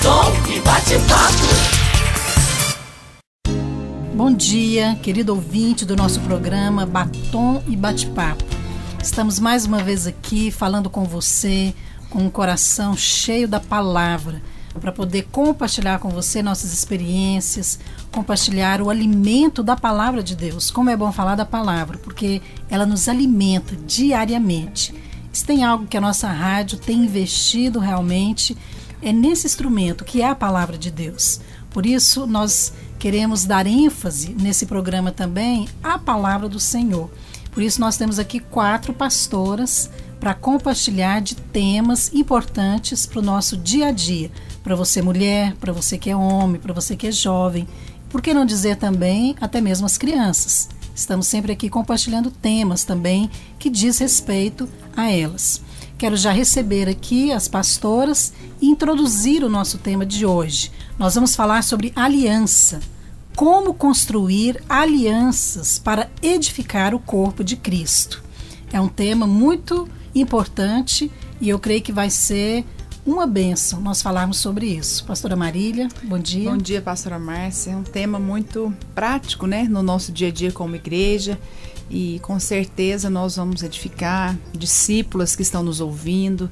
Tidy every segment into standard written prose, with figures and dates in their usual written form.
Batom e Bate-Papo. Bom dia, querido ouvinte do nosso programa Batom e Bate-Papo. Estamos mais uma vez aqui falando com você, com um coração cheio da palavra, para poder compartilhar com você nossas experiências, compartilhar o alimento da palavra de Deus. Como é bom falar da palavra, porque ela nos alimenta diariamente. Se tem algo que a nossa rádio tem investido realmente, é nesse instrumento que é a palavra de Deus. Por isso, nós queremos dar ênfase nesse programa também à palavra do Senhor. Por isso, nós temos aqui 4 pastoras para compartilhar de temas importantes para o nosso dia a dia. Para você mulher, para você que é homem, para você que é jovem. Por que não dizer também até mesmo as crianças? Estamos sempre aqui compartilhando temas também que diz respeito a elas. Quero já receber aqui as pastoras e introduzir o nosso tema de hoje. Nós vamos falar sobre aliança. Como construir alianças para edificar o corpo de Cristo. É um tema muito importante e eu creio que vai ser uma bênção nós falarmos sobre isso. Pastora Marília, bom dia. Bom dia, pastora Márcia. É um tema muito prático, né, no nosso dia a dia como igreja, e com certeza nós vamos edificar discípulas que estão nos ouvindo,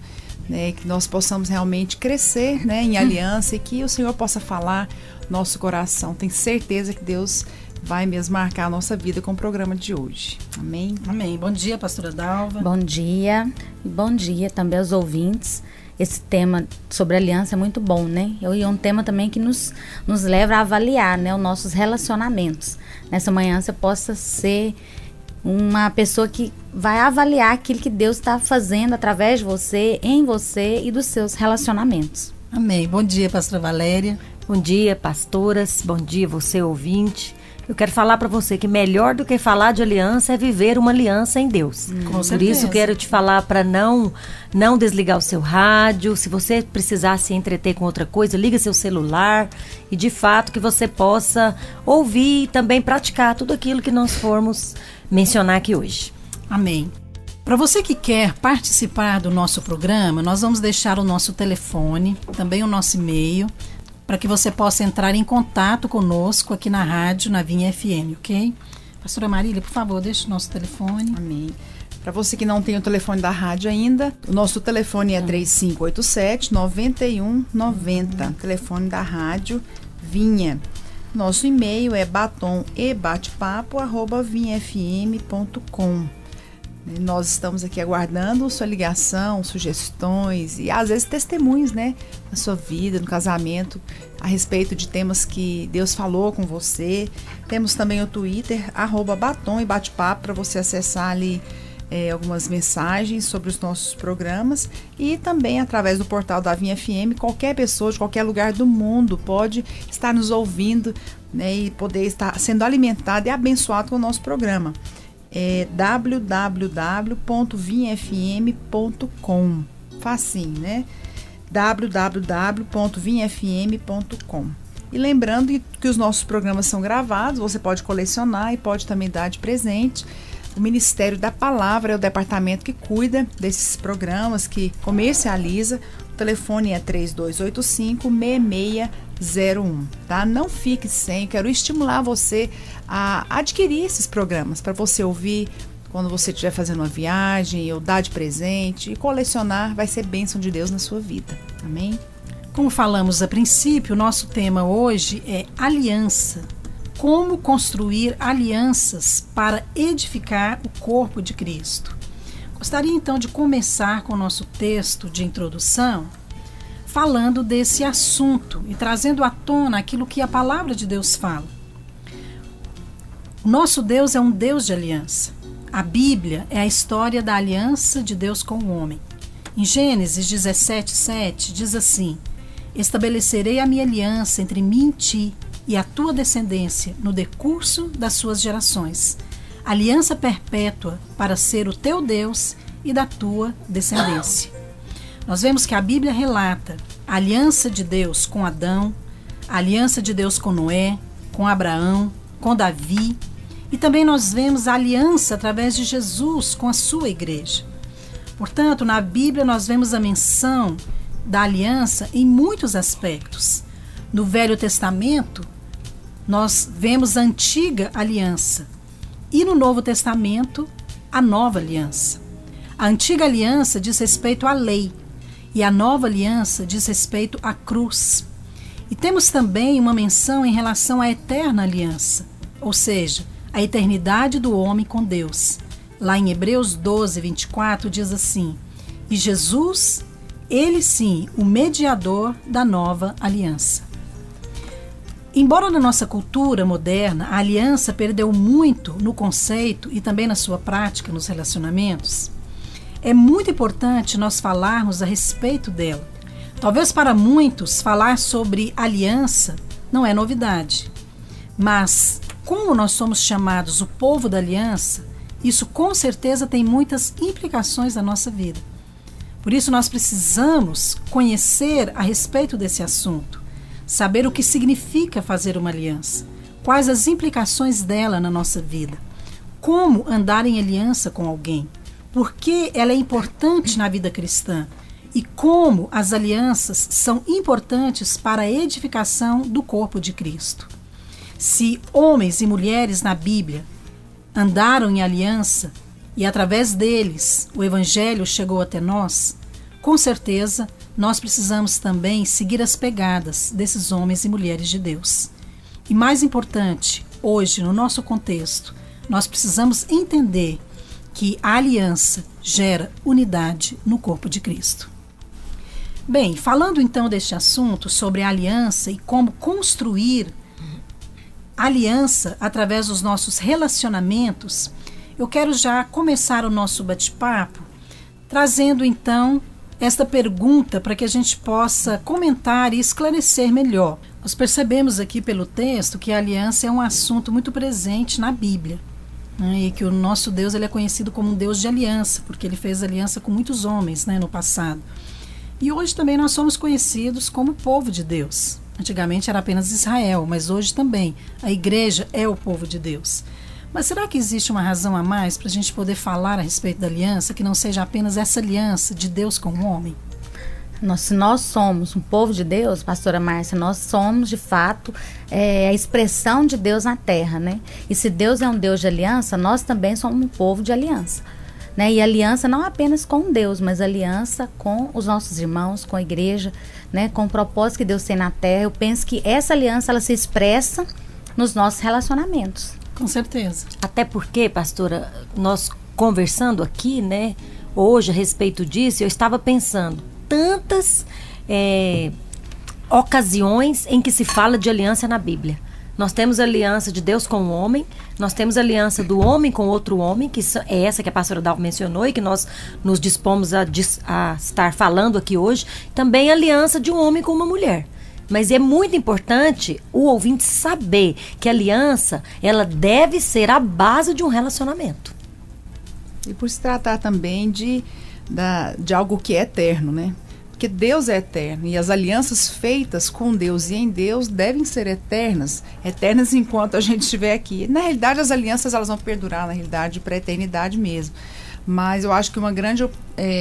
né, que nós possamos realmente crescer, né, em aliança, e que o Senhor possa falar nosso coração. Tenho certeza que Deus vai mesmo marcar a nossa vida com o programa de hoje. Amém? Amém. Bom dia, pastora Dalva. Bom dia. E bom dia também aos ouvintes. Esse tema sobre aliança é muito bom, né? E é um tema também que nos leva a avaliar, né, os nossos relacionamentos. Nessa manhã você possa ser uma pessoa que vai avaliar aquilo que Deus está fazendo através de você, em você e dos seus relacionamentos. Amém. Bom dia, pastora Valéria. Bom dia, pastoras. Bom dia, você ouvinte. Eu quero falar para você que melhor do que falar de aliança é viver uma aliança em Deus. Por isso quero te falar para não desligar o seu rádio. Se você precisar se entreter com outra coisa, liga seu celular e de fato que você possa ouvir e também praticar tudo aquilo que nós formos mencionar aqui hoje. Amém. Para você que quer participar do nosso programa, nós vamos deixar o nosso telefone, também o nosso e-mail, para que você possa entrar em contato conosco aqui na rádio, na Vinha FM, ok? Pastora Marília, por favor, deixe o nosso telefone. Amém. Para você que não tem o telefone da rádio ainda, o nosso telefone é 3587-9190, telefone da rádio Vinha. Nosso e-mail é batomebatepapo@vinhafm.com. Nós estamos aqui aguardando sua ligação, sugestões e às vezes testemunhos, né, na sua vida, no casamento, a respeito de temas que Deus falou com você. Temos também o Twitter, @batomebatepapo, para você acessar ali algumas mensagens sobre os nossos programas, e também através do portal da Vinha FM, qualquer pessoa de qualquer lugar do mundo pode estar nos ouvindo, né, e poder estar sendo alimentado e abençoado com o nosso programa. É www.vinhafm.com. Facinho, né? www.vinhafm.com. E lembrando que os nossos programas são gravados, você pode colecionar e pode também dar de presente. O Ministério da Palavra é o departamento que cuida desses programas, que comercializa. O telefone é 3285-6601, tá? Não fique sem, quero estimular você a adquirir esses programas para você ouvir quando você estiver fazendo uma viagem, ou dar de presente, e colecionar vai ser bênção de Deus na sua vida. Amém? Como falamos a princípio, o nosso tema hoje é aliança. Como construir alianças para edificar o corpo de Cristo. Gostaria então de começar com o nosso texto de introdução, falando desse assunto e trazendo à tona aquilo que a palavra de Deus fala. O nosso Deus é um Deus de aliança. A Bíblia é a história da aliança de Deus com o homem. Em Gênesis 17:7 diz assim: estabelecerei a minha aliança entre mim e ti e a tua descendência no decurso das suas gerações, aliança perpétua para ser o teu Deus e da tua descendência. Nós vemos que a Bíblia relata a aliança de Deus com Adão, a aliança de Deus com Noé, com Abraão, com Davi, e também nós vemos a aliança através de Jesus com a sua igreja. Portanto, na Bíblia nós vemos a menção da aliança em muitos aspectos. No Velho Testamento, nós vemos a antiga aliança e no Novo Testamento, a nova aliança. A antiga aliança diz respeito à lei e a nova aliança diz respeito à cruz. E temos também uma menção em relação à eterna aliança, ou seja, a eternidade do homem com Deus. Lá em Hebreus 12, 24 diz assim: e Jesus, ele sim, o mediador da nova aliança. Embora na nossa cultura moderna a aliança perdeu muito no conceito e também na sua prática nos relacionamentos, é muito importante nós falarmos a respeito dela. Talvez para muitos falar sobre aliança não é novidade, mas como nós somos chamados o povo da aliança, isso com certeza tem muitas implicações na nossa vida. Por isso nós precisamos conhecer a respeito desse assunto. Saber o que significa fazer uma aliança, quais as implicações dela na nossa vida, como andar em aliança com alguém, por que ela é importante na vida cristã e como as alianças são importantes para a edificação do corpo de Cristo. Se homens e mulheres na Bíblia andaram em aliança e através deles o Evangelho chegou até nós, com certeza nós precisamos também seguir as pegadas desses homens e mulheres de Deus. E mais importante, hoje, no nosso contexto, nós precisamos entender que a aliança gera unidade no corpo de Cristo. Bem, falando então deste assunto sobre a aliança e como construir aliança através dos nossos relacionamentos, eu quero já começar o nosso bate-papo trazendo então esta pergunta para que a gente possa comentar e esclarecer melhor. Nós percebemos aqui pelo texto que a aliança é um assunto muito presente na Bíblia, né? E que o nosso Deus ele é conhecido como um Deus de aliança, porque ele fez aliança com muitos homens, né, no passado. E hoje também nós somos conhecidos como povo de Deus. Antigamente era apenas Israel, mas hoje também a igreja é o povo de Deus. Mas será que existe uma razão a mais para a gente poder falar a respeito da aliança, que não seja apenas essa aliança de Deus com o homem? Se nós somos um povo de Deus, pastora Márcia, nós somos de fato a expressão de Deus na terra, né? E se Deus é um Deus de aliança, nós também somos um povo de aliança, né? E aliança não apenas com Deus, mas aliança com os nossos irmãos, com a igreja, né? Com o propósito que Deus tem na terra. Eu penso que essa aliança ela se expressa nos nossos relacionamentos. Com certeza. Até porque, pastora, nós conversando aqui, né, hoje a respeito disso, eu estava pensando tantas ocasiões em que se fala de aliança na Bíblia. Nós temos a aliança de Deus com o homem, nós temos a aliança do homem com outro homem, que é essa que a pastora Dalva mencionou e que nós nos dispomos a estar falando aqui hoje. Também a aliança de um homem com uma mulher. Mas é muito importante o ouvinte saber que a aliança, ela deve ser a base de um relacionamento. E por se tratar também de algo que é eterno, né? Porque Deus é eterno e as alianças feitas com Deus e em Deus devem ser eternas enquanto a gente estiver aqui. Na realidade, as alianças elas vão perdurar, na realidade, para a eternidade mesmo. Mas eu acho que uma grande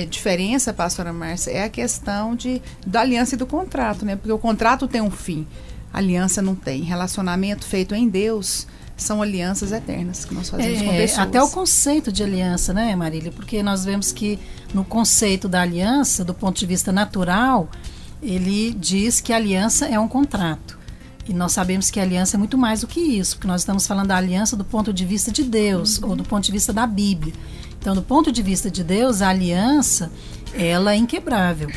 diferença, pastora Márcia, é a questão da aliança e do contrato, né? Porque o contrato tem um fim, a aliança não tem. Relacionamento feito em Deus são alianças eternas que nós fazemos com pessoas. Até o conceito de aliança, né, Marília? Porque nós vemos que no conceito da aliança, do ponto de vista natural, ele diz que a aliança é um contrato. E nós sabemos que a aliança é muito mais do que isso, porque nós estamos falando da aliança do ponto de vista de Deus, ou do ponto de vista da Bíblia. Então, do ponto de vista de Deus, a aliança, ela é inquebrável.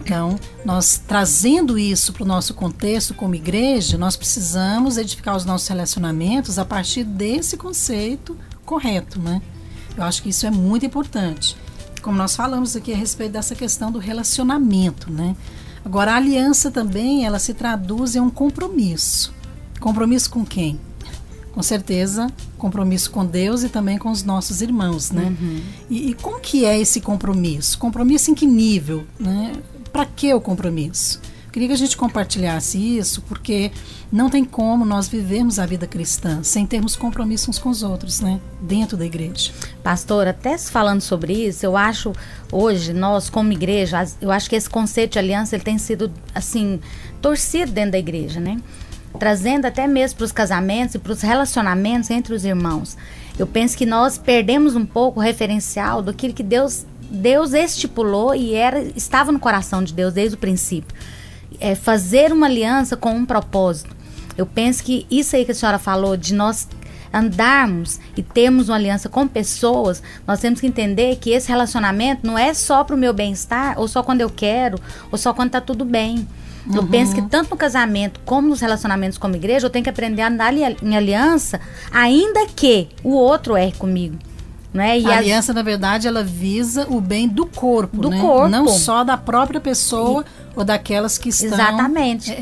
Então, nós trazendo isso para o nosso contexto como igreja, nós precisamos edificar os nossos relacionamentos a partir desse conceito correto, né? Eu acho que isso é muito importante. Como nós falamos aqui a respeito dessa questão do relacionamento, né? Agora, a aliança também, ela se traduz em um compromisso. Compromisso com quem? Com certeza, compromisso com Deus e também com os nossos irmãos, né? Uhum. E como que é esse compromisso? Compromisso em que nível, né? Para que o compromisso? Queria que a gente compartilhasse isso, porque não tem como nós vivermos a vida cristã sem termos compromisso uns com os outros, né? Dentro da igreja. Pastor, até falando sobre isso, eu acho, hoje, nós como igreja, eu acho que esse conceito de aliança, ele tem sido, assim, torcido dentro da igreja, né? Trazendo até mesmo para os casamentos e para os relacionamentos entre os irmãos. Eu penso que nós perdemos um pouco o referencial daquilo que Deus estipulou e estava no coração de Deus desde o princípio. É fazer uma aliança com um propósito. Eu penso que isso aí que a senhora falou, de nós andarmos e termos uma aliança com pessoas, nós temos que entender que esse relacionamento não é só para o meu bem-estar, ou só quando eu quero, ou só quando está tudo bem. Eu penso que tanto no casamento como nos relacionamentos como igreja, eu tenho que aprender a andar em aliança, ainda que o outro erre comigo. Né? E a aliança, na verdade, ela visa o bem do corpo, do né? corpo. Não só da própria pessoa ou daquelas que estão exatamente.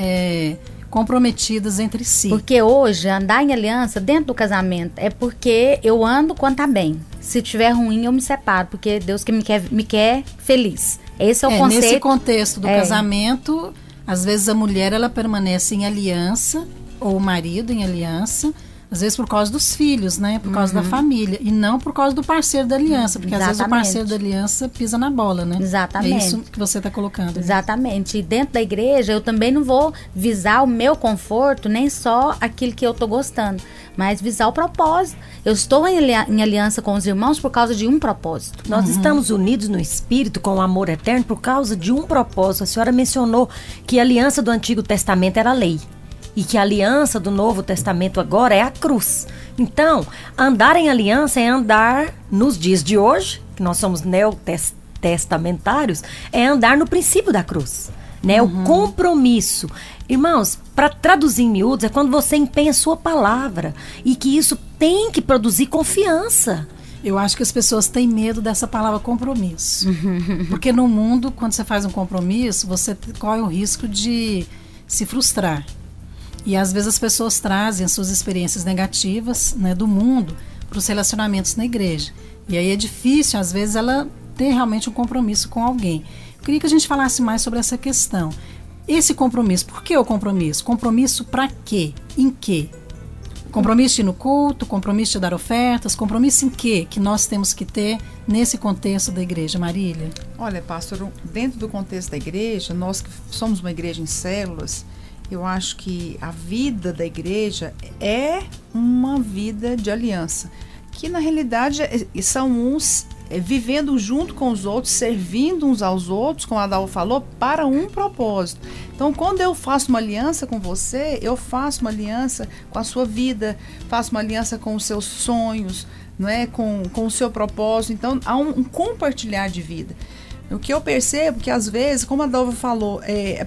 Comprometidas entre si. Porque hoje, andar em aliança dentro do casamento é porque eu ando quando tá bem. Se tiver ruim, eu me separo, porque Deus que me quer feliz. Esse é o conceito. Nesse contexto do casamento, às vezes a mulher ela permanece em aliança, ou o marido em aliança, às vezes por causa dos filhos, né? Por causa da família. E não por causa do parceiro da aliança. Porque às vezes o parceiro da aliança pisa na bola, né? Exatamente. É isso que você está colocando. Né? Exatamente. E dentro da igreja, eu também não vou visar o meu conforto, nem só aquilo que eu estou gostando, mas visar o propósito. Eu estou em aliança com os irmãos por causa de um propósito. Nós estamos unidos no Espírito com o amor eterno por causa de um propósito. A senhora mencionou que a aliança do Antigo Testamento era a lei. E que a aliança do Novo Testamento agora é a cruz. Então, andar em aliança é andar nos dias de hoje, que nós somos neotestamentários, é andar no princípio da cruz. Né? O compromisso. Irmãos, para traduzir em miúdos, é quando você empenha a sua palavra. E que isso tem que produzir confiança. Eu acho que as pessoas têm medo dessa palavra compromisso. Porque no mundo, quando você faz um compromisso, você corre o risco de se frustrar. E às vezes as pessoas trazem as suas experiências negativas, né, do mundo para os relacionamentos na igreja. E aí é difícil, às vezes, ela ter realmente um compromisso com alguém. Eu queria que a gente falasse mais sobre essa questão. Esse compromisso, por que o compromisso? Compromisso para quê? Em quê? Compromisso de ir no culto, compromisso de dar ofertas, compromisso em quê que nós temos que ter nesse contexto da igreja, Marília? Olha, pastor, dentro do contexto da igreja, nós que somos uma igreja em células, eu acho que a vida da igreja é uma vida de aliança, que na realidade são uns vivendo junto com os outros, servindo uns aos outros, como a Dalva falou, para um propósito. Então, quando eu faço uma aliança com você, eu faço uma aliança com a sua vida, faço uma aliança com os seus sonhos, não é? com o seu propósito. Então, há um compartilhar de vida. O que eu percebo que às vezes, como a Dalva falou,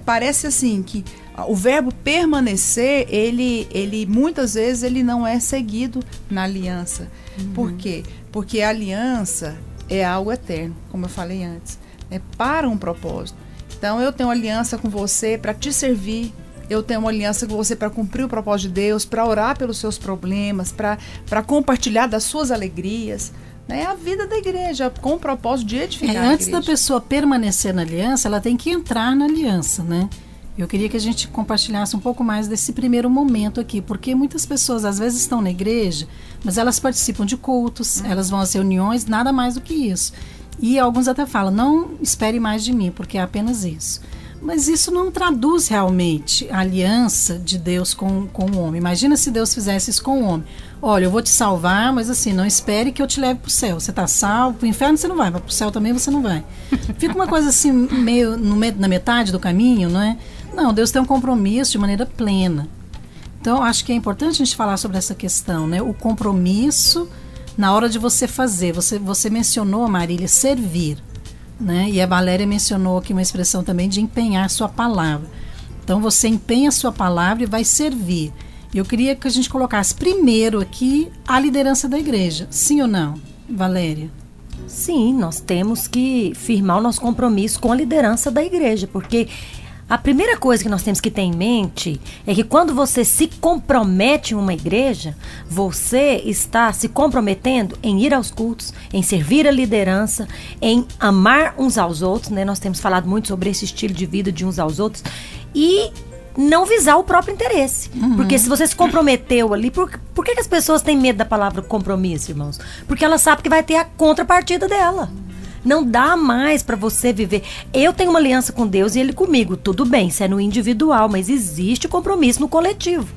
parece assim que o verbo permanecer, ele muitas vezes ele não é seguido na aliança. Por quê? Porque a aliança é algo eterno, como eu falei antes, é para um propósito. Então eu tenho aliança com você para te servir, eu tenho uma aliança com você para cumprir o propósito de Deus, para orar pelos seus problemas, para compartilhar das suas alegrias. É a vida da igreja, com o propósito de edificar a igreja. Antes da pessoa permanecer na aliança, ela tem que entrar na aliança, né? Eu queria que a gente compartilhasse um pouco mais desse primeiro momento aqui, porque muitas pessoas às vezes estão na igreja, mas elas participam de cultos, elas vão às reuniões, nada mais do que isso. E alguns até falam, não espere mais de mim, porque é apenas isso. Mas isso não traduz realmente a aliança de Deus com o homem. Imagina se Deus fizesse isso com o homem. Olha, eu vou te salvar, mas assim, não espere que eu te leve para o céu. Você está salvo, para o inferno você não vai, mas para o céu também você não vai. Fica uma coisa assim, meio na metade do caminho, não é? Não, Deus tem um compromisso de maneira plena. Então, acho que é importante a gente falar sobre essa questão, né? O compromisso na hora de você fazer. Você mencionou, Marília, servir. Né? E a Valéria mencionou aqui uma expressão também de empenhar sua palavra. Então você empenha sua palavra e vai servir. E eu queria que a gente colocasse primeiro aqui a liderança da igreja. Sim ou não, Valéria? Sim, nós temos que firmar o nosso compromisso com a liderança da igreja, porque A primeira coisa que nós temos que ter em mente é que quando você se compromete em uma igreja, você está se comprometendo em ir aos cultos, em servir a liderança, em amar uns aos outros, né? Nós temos falado muito sobre esse estilo de vida de uns aos outros e não visar o próprio interesse. Porque se você se comprometeu ali, por que as pessoas têm medo da palavra compromisso, irmãos? Porque ela sabe que vai ter a contrapartida dela. Não dá mais para você viver. Eu tenho uma aliança com Deus e Ele comigo. Tudo bem, isso é no individual, mas existe compromisso no coletivo.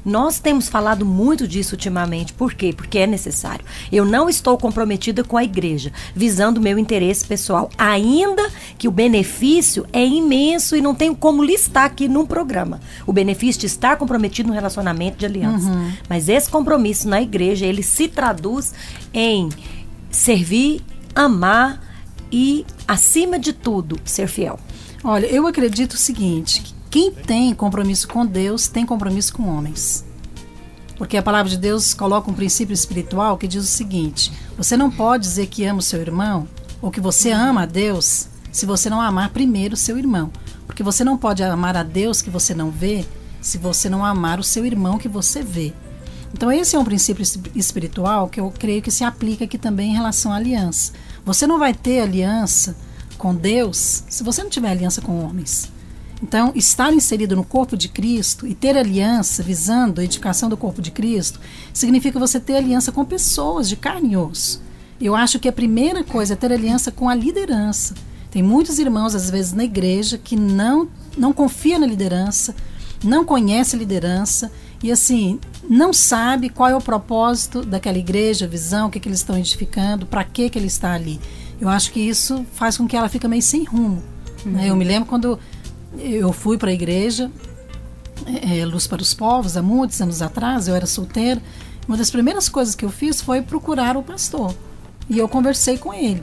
Nós temos falado muito disso ultimamente. Por quê? Porque é necessário. Eu não estou comprometida com a igreja, visando o meu interesse pessoal. Ainda que o benefício é imenso e não tenho como listar aqui num programa. O benefício de estar comprometido no relacionamento de aliança. Mas esse compromisso na igreja, ele se traduz em servir, amar e, acima de tudo, ser fiel. Olha, eu acredito o seguinte, que quem tem compromisso com Deus tem compromisso com homens. Porque a palavra de Deus coloca um princípio espiritual que diz o seguinte: você não pode dizer que ama o seu irmão ou que você ama a Deus se você não amar primeiro o seu irmão. Porque você não pode amar a Deus que você não vê se você não amar o seu irmão que você vê. Então esse é um princípio espiritual que eu creio que se aplica aqui também em relação à aliança. Você não vai ter aliança com Deus se você não tiver aliança com homens. Então, estar inserido no corpo de Cristo e ter aliança visando a edificação do corpo de Cristo significa você ter aliança com pessoas de carne e osso. Eu acho que a primeira coisa é ter aliança com a liderança. Tem muitos irmãos, às vezes, na igreja que não confia na liderança, não conhece a liderança e, assim, não sabe qual é o propósito daquela igreja, a visão, o que eles estão edificando, para que ele está ali. Eu acho que isso faz com que ela fique meio sem rumo. Né? Eu me lembro quando eu fui para a igreja, Luz para os Povos, há muitos anos atrás, eu era solteira. Uma das primeiras coisas que eu fiz foi procurar o pastor. E eu conversei com ele.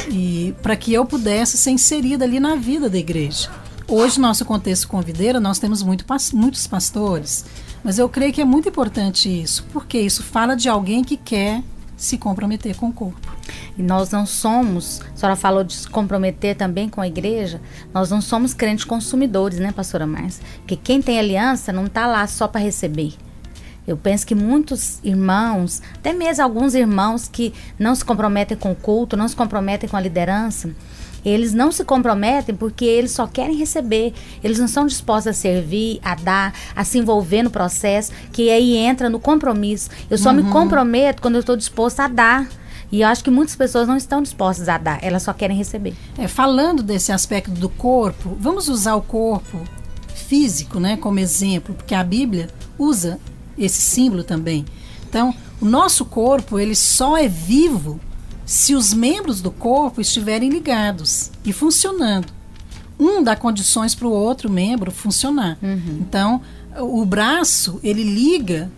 E para que eu pudesse ser inserida ali na vida da igreja. Hoje, no nosso contexto convideira, nós temos muitos pastores. Mas eu creio que é muito importante isso, porque isso fala de alguém que quer se comprometer com o corpo. E nós não somos, a senhora falou de se comprometer também com a igreja, nós não somos crentes consumidores, né, pastora Márcia? Porque quem tem aliança não está lá só para receber. Eu penso que muitos irmãos, até mesmo alguns irmãos que não se comprometem com o culto, não se comprometem com a liderança, eles não se comprometem porque eles só querem receber. Eles não são dispostos a servir, a dar, a se envolver no processo, que aí entra no compromisso. Eu só me comprometo quando eu estou disposta a dar. E eu acho que muitas pessoas não estão dispostas a dar, elas só querem receber. Falando desse aspecto do corpo, vamos usar o corpo físico, né, como exemplo, porque a Bíblia usa esse símbolo também. Então, o nosso corpo, ele só é vivo se os membros do corpo estiverem ligados e funcionando. Um dá condições para o outro membro funcionar. Então, o braço, ele liga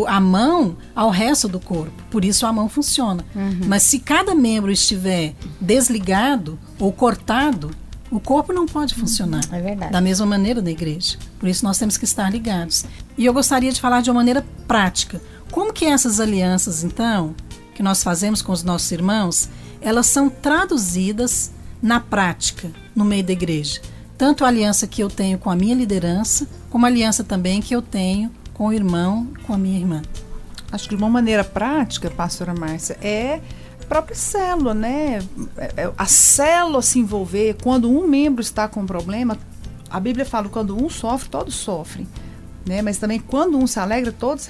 a mão ao resto do corpo. Por isso a mão funciona. Mas se cada membro estiver desligado ou cortado, o corpo não pode funcionar. É verdade. Da mesma maneira da igreja. Por isso nós temos que estar ligados. E eu gostaria de falar de uma maneira prática. Como que essas alianças, então, que nós fazemos com os nossos irmãos, elas são traduzidas na prática, no meio da igreja? Tanto a aliança que eu tenho com a minha liderança, como a aliança também que eu tenho com o irmão, com a minha irmã. Acho que de uma maneira prática, pastora Márcia, é a própria célula, né? A célula se envolver, quando um membro está com um problema, a Bíblia fala que quando um sofre, todos sofrem. Né? Mas também quando um se alegra, todos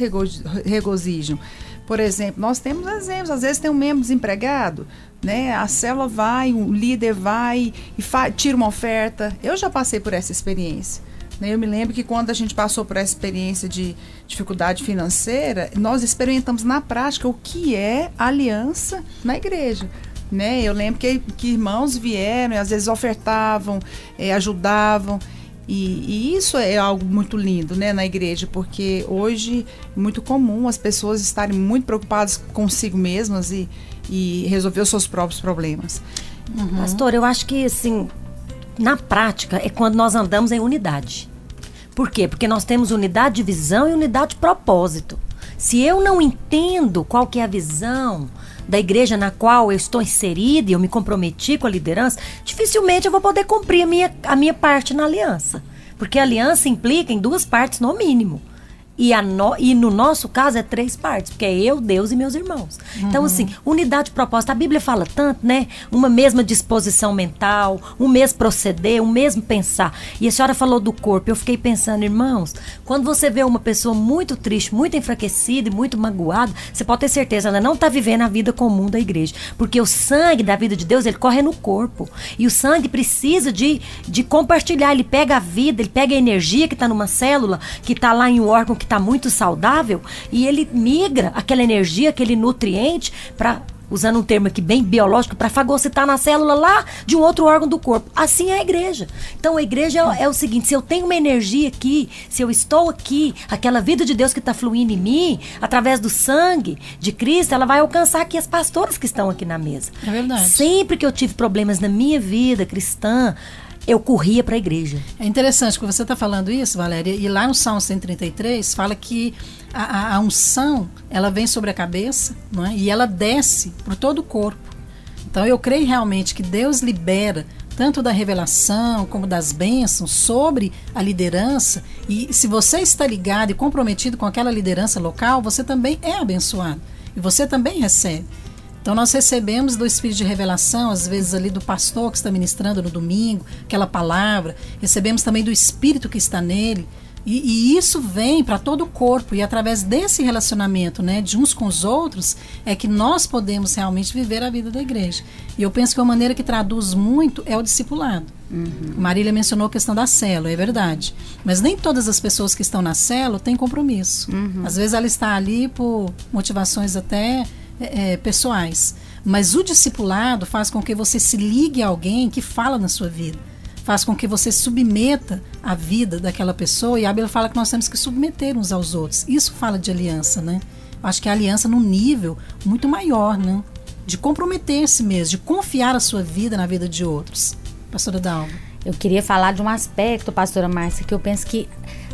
regozijam. Por exemplo, nós temos exemplos, às vezes tem um membro desempregado, né? A célula vai, o líder vai e tira uma oferta. Eu já passei por essa experiência. Né? Eu me lembro que quando a gente passou por essa experiência de dificuldade financeira, nós experimentamos na prática o que é aliança na igreja. Né? Eu lembro que irmãos vieram e às vezes ofertavam, ajudavam. E isso é algo muito lindo, né, na igreja, porque hoje é muito comum as pessoas estarem muito preocupadas consigo mesmas e resolver os seus próprios problemas. Pastor, eu acho que, assim, na prática é quando nós andamos em unidade. Por quê? Porque nós temos unidade de visão e unidade de propósito. Se eu não entendo qual que é a visão da igreja na qual eu estou inserida e eu me comprometi com a liderança, dificilmente eu vou poder cumprir a minha parte na aliança. Porque a aliança implica em 2 partes no mínimo. E no nosso caso é 3 partes, porque é eu, Deus e meus irmãos. Então, assim, unidade de propósito. A Bíblia fala tanto, né? Uma mesma disposição mental, um mesmo proceder, um mesmo pensar. E a senhora falou do corpo. Eu fiquei pensando, irmãos, quando você vê uma pessoa muito triste, muito enfraquecida e muito magoada, você pode ter certeza, ela não está vivendo a vida comum da igreja. Porque o sangue da vida de Deus, ele corre no corpo. E o sangue precisa de compartilhar. Ele pega a vida, ele pega a energia que está numa célula, que está lá em um órgão que está muito saudável, e ele migra aquela energia, aquele nutriente, para, usando um termo aqui bem biológico, para fagocitar na célula lá de um outro órgão do corpo. Assim é a igreja. Então a igreja é o seguinte: se eu tenho uma energia aqui, se eu estou aqui, aquela vida de Deus que está fluindo em mim, através do sangue de Cristo, ela vai alcançar aqui as pastoras que estão aqui na mesa. É verdade. Sempre que eu tive problemas na minha vida cristã, eu corria para a igreja. É interessante que você está falando isso, Valéria, e lá no Salmo 133 fala que a unção, ela vem sobre a cabeça, não é? E ela desce por todo o corpo. Então eu creio realmente que Deus libera tanto da revelação como das bênçãos sobre a liderança, e se você está ligado e comprometido com aquela liderança local, você também é abençoado e você também recebe. Então nós recebemos do Espírito de revelação, às vezes ali do pastor que está ministrando no domingo, aquela palavra, recebemos também do Espírito que está nele, e isso vem para todo o corpo, e através desse relacionamento, né, de uns com os outros, é que nós podemos realmente viver a vida da igreja. E eu penso que uma maneira que traduz muito é o discipulado. Marília mencionou a questão da célula, é verdade, mas nem todas as pessoas que estão na célula têm compromisso. Às vezes ela está ali por motivações até pessoais, mas o discipulado faz com que você se ligue a alguém que fala na sua vida, faz com que você submeta a vida daquela pessoa, e a Bíblia fala que nós temos que submeter uns aos outros. Isso fala de aliança, né? Acho que a aliança num nível muito maior, né? De comprometer-se mesmo, de confiar a sua vida na vida de outros. Pastora Dalva. Eu queria falar de um aspecto, pastora Márcia, que eu penso que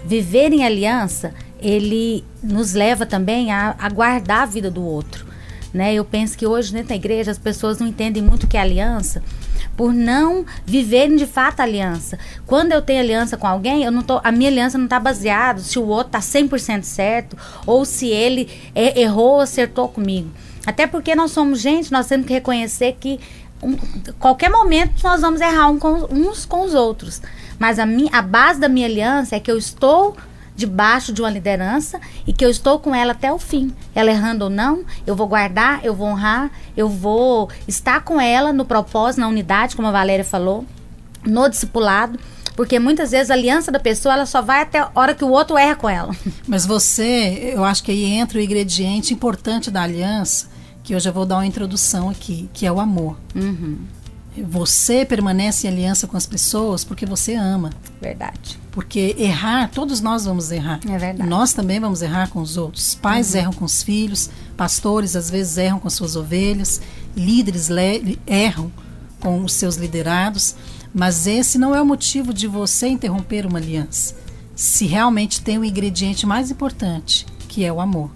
viver em aliança, ele nos leva também a guardar a vida do outro. Né? Eu penso que hoje dentro da igreja as pessoas não entendem muito o que é aliança, por não viverem de fato a aliança. Quando eu tenho aliança com alguém, a minha aliança não está baseada se o outro está 100% certo, ou se ele errou ou acertou comigo. Até porque nós somos gente, nós temos que reconhecer que qualquer momento nós vamos errar uns com os outros. Mas a base da minha aliança é que eu estou debaixo de uma liderança e que eu estou com ela até o fim. Ela errando ou não, eu vou guardar, eu vou honrar, eu vou estar com ela no propósito, na unidade, como a Valéria falou, no discipulado, porque muitas vezes a aliança da pessoa, ela só vai até a hora que o outro erra com ela. Mas eu acho que aí entra o ingrediente importante da aliança, que eu já vou dar uma introdução aqui, que é o amor. Você permanece em aliança com as pessoas porque você ama. Verdade. Porque errar, todos nós vamos errar. É verdade. Nós também vamos errar com os outros. Pais erram com os filhos, pastores às vezes erram com suas ovelhas, líderes erram com os seus liderados, mas esse não é o motivo de você interromper uma aliança. Se realmente tem o ingrediente mais importante, que é o amor.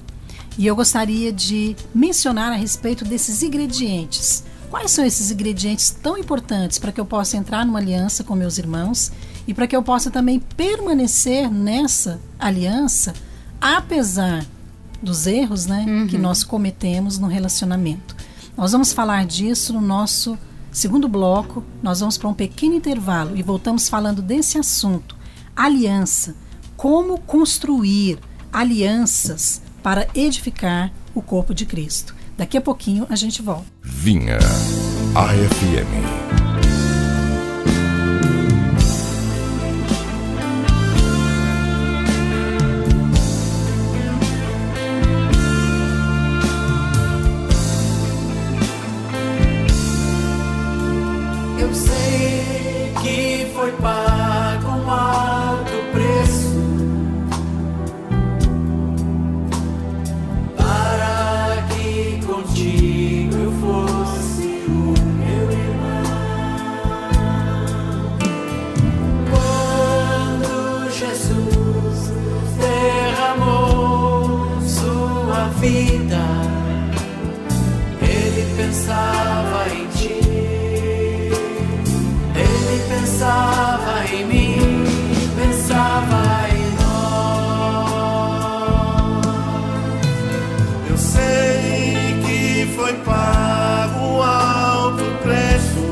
E eu gostaria de mencionar a respeito desses ingredientes. Quais são esses ingredientes tão importantes para que eu possa entrar numa aliança com meus irmãos e para que eu possa também permanecer nessa aliança, apesar dos erros, né, que nós cometemos no relacionamento? Nós vamos falar disso no nosso segundo bloco. Nós vamos para um pequeno intervalo e voltamos falando desse assunto, aliança, como construir alianças para edificar o corpo de Cristo. Daqui a pouquinho a gente volta. Vinha AFM. Eu sei que foi pago um alto preço para que contigo eu fosse o meu irmão. vida, Ele pensava em ti, Ele pensava em mim, pensava em nós. Eu sei que foi pago um alto preço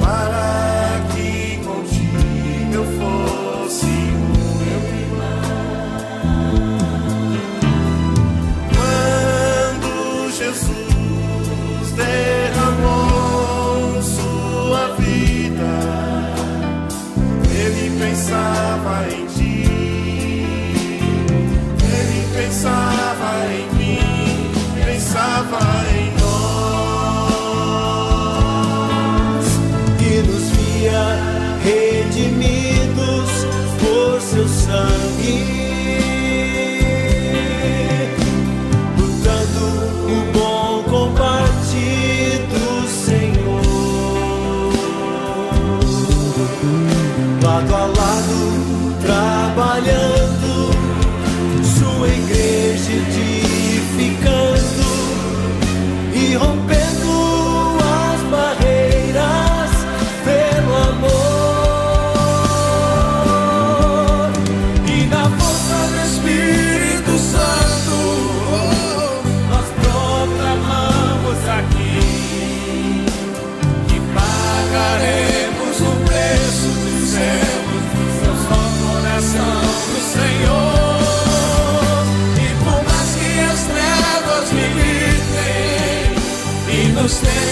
para que contigo eu fosse um meu irmão. Quando Jesus derramou sua vida, Ele pensava em ti, Ele pensava em mim, pensava em nós, e nos via redimidos por seu sangue, lutando o bom combate do Senhor, lado a lado, trabalhando, sua igreja edificando e rompendo as barreiras pelo amor, e na força do Espírito Santo nós proclamamos aqui que pagaremos o preço dos céus, só coração do Senhor, e por mais que as trevas militem e nos tenham